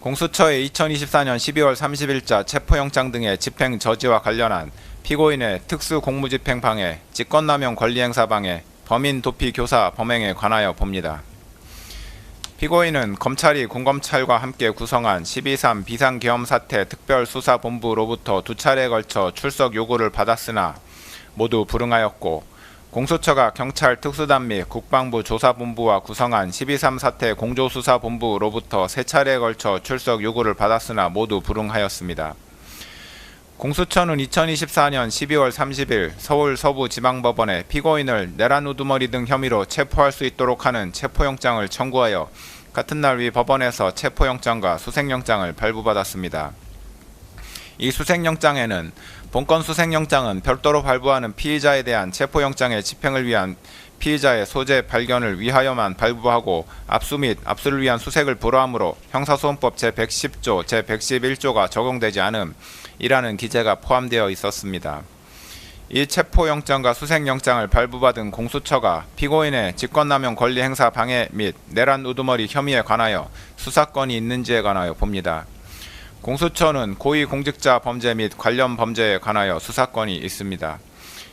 공수처의 2024년 12월 30일자 체포영장 등의 집행 저지와 관련한 피고인의 특수공무집행 방해, 직권남용 권리행사 방해, 범인 도피 교사 범행에 관하여 봅니다. 피고인은 검찰이 군검찰과 함께 구성한 12.3 비상계엄사태 특별수사본부로부터 2차례에 걸쳐 출석 요구를 받았으나 모두 불응하였고, 공수처가 경찰 특수단 및 국방부 조사본부와 구성한 12.3 사태 공조수사본부로부터 3차례에 걸쳐 출석 요구를 받았으나 모두 불응하였습니다. 공수처는 2024년 12월 30일 서울 서부지방법원에 피고인을 내란 우두머리 등 혐의로 체포할 수 있도록 하는 체포영장을 청구하여 같은 날 위 법원에서 체포영장과 수색영장을 발부받았습니다. 이 수색영장에는 본건 수색영장은 별도로 발부하는 피의자에 대한 체포영장의 집행을 위한 피의자의 소재 발견을 위하여만 발부하고 압수 및 압수를 위한 수색을 불허하므로 형사소송법 제110조, 제111조가 적용되지 않음이라는 기재가 포함되어 있었습니다. 이 체포영장과 수색영장을 발부받은 공수처가 피고인의 직권남용 권리행사 방해 및 내란 우두머리 혐의에 관하여 수사권이 있는지에 관하여 봅니다. 공수처는 고위공직자 범죄 및 관련 범죄에 관하여 수사권이 있습니다.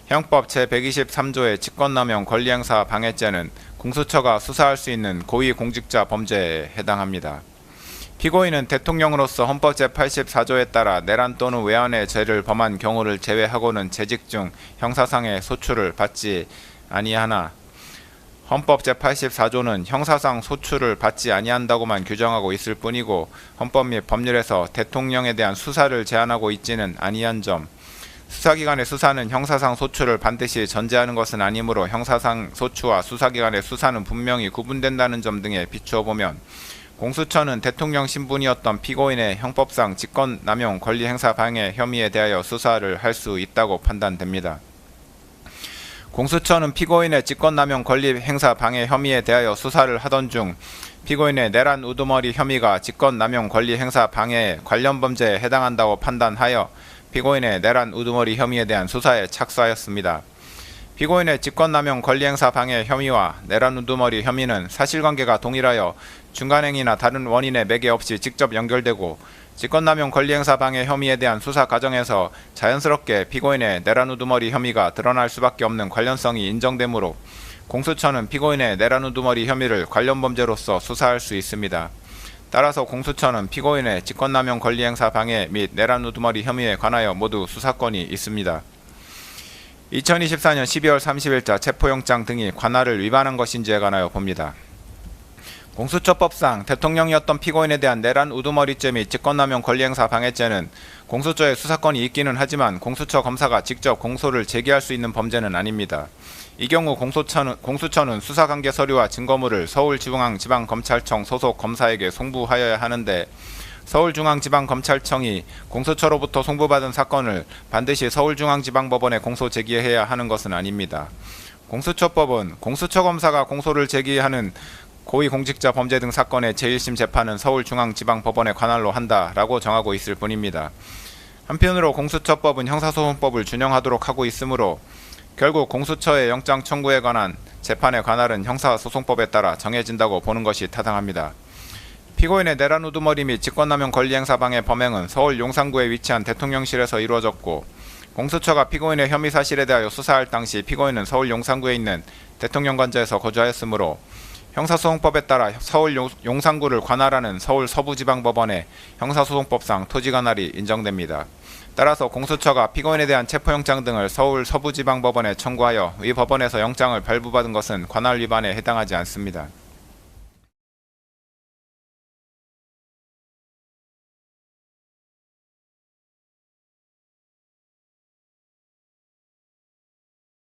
형법 제123조의 직권남용 권리행사 방해죄는 공수처가 수사할 수 있는 고위공직자 범죄에 해당합니다. 피고인은 대통령으로서 헌법 제84조에 따라 내란 또는 외환의 죄를 범한 경우를 제외하고는 재직 중 형사상의 소출을 받지 아니하나, 헌법 제84조는 형사상 소출을 받지 아니한다고만 규정하고 있을 뿐이고 헌법 및 법률에서 대통령에 대한 수사를 제한하고 있지는 아니한 점, 수사기관의 수사는 형사상 소출을 반드시 전제하는 것은 아니므로 형사상 소추와 수사기관의 수사는 분명히 구분된다는 점 등에 비추어 보면 공수처는 대통령 신분이었던 피고인의 형법상 직권남용 권리행사 방해 혐의에 대하여 수사를 할 수 있다고 판단됩니다. 공수처는 피고인의 직권남용 권리행사 방해 혐의에 대하여 수사를 하던 중 피고인의 내란 우두머리 혐의가 직권남용 권리행사 방해의 관련 범죄에 해당한다고 판단하여 피고인의 내란 우두머리 혐의에 대한 수사에 착수하였습니다. 피고인의 직권남용 권리행사 방해 혐의와 내란 우두머리 혐의는 사실관계가 동일하여 중간행위나 다른 원인의 매개 없이 직접 연결되고 직권남용 권리행사 방해 혐의에 대한 수사 과정에서 자연스럽게 피고인의 내란 우두머리 혐의가 드러날 수밖에 없는 관련성이 인정되므로 공수처는 피고인의 내란 우두머리 혐의를 관련 범죄로서 수사할 수 있습니다. 따라서 공수처는 피고인의 직권남용 권리행사 방해 및 내란 우두머리 혐의에 관하여 모두 수사권이 있습니다. 2024년 12월 30일자 체포영장 등이 관할을 위반한 것인지에 관하여 봅니다. 공수처법상 대통령이었던 피고인에 대한 내란 우두머리죄 및 직권남용 권리행사 방해죄는 공수처에 수사권이 있기는 하지만 공수처 검사가 직접 공소를 제기할 수 있는 범죄는 아닙니다. 이 경우 공수처는 수사관계 서류와 증거물을 서울중앙지방검찰청 소속 검사에게 송부하여야 하는데 서울중앙지방검찰청이 공수처로부터 송부받은 사건을 반드시 서울중앙지방법원에 공소 제기해야 하는 것은 아닙니다. 공수처법은 공수처 검사가 공소를 제기하는 고위공직자 범죄 등 사건의 제1심 재판은 서울중앙지방법원에 관할로 한다라고 정하고 있을 뿐입니다. 한편으로 공수처법은 형사소송법을 준용하도록 하고 있으므로 결국 공수처의 영장 청구에 관한 재판의 관할은 형사소송법에 따라 정해진다고 보는 것이 타당합니다. 피고인의 내란 우두머리 및 직권남용 권리행사 방해 범행은 서울 용산구에 위치한 대통령실에서 이루어졌고 공수처가 피고인의 혐의 사실에 대하여 수사할 당시 피고인은 서울 용산구에 있는 대통령관저에서 거주하였으므로 형사소송법에 따라 서울 용산구를 관할하는 서울 서부지방법원의 형사소송법상 토지관할이 인정됩니다. 따라서 공수처가 피고인에 대한 체포영장 등을 서울 서부지방법원에 청구하여 위 법원에서 영장을 발부받은 것은 관할 위반에 해당하지 않습니다.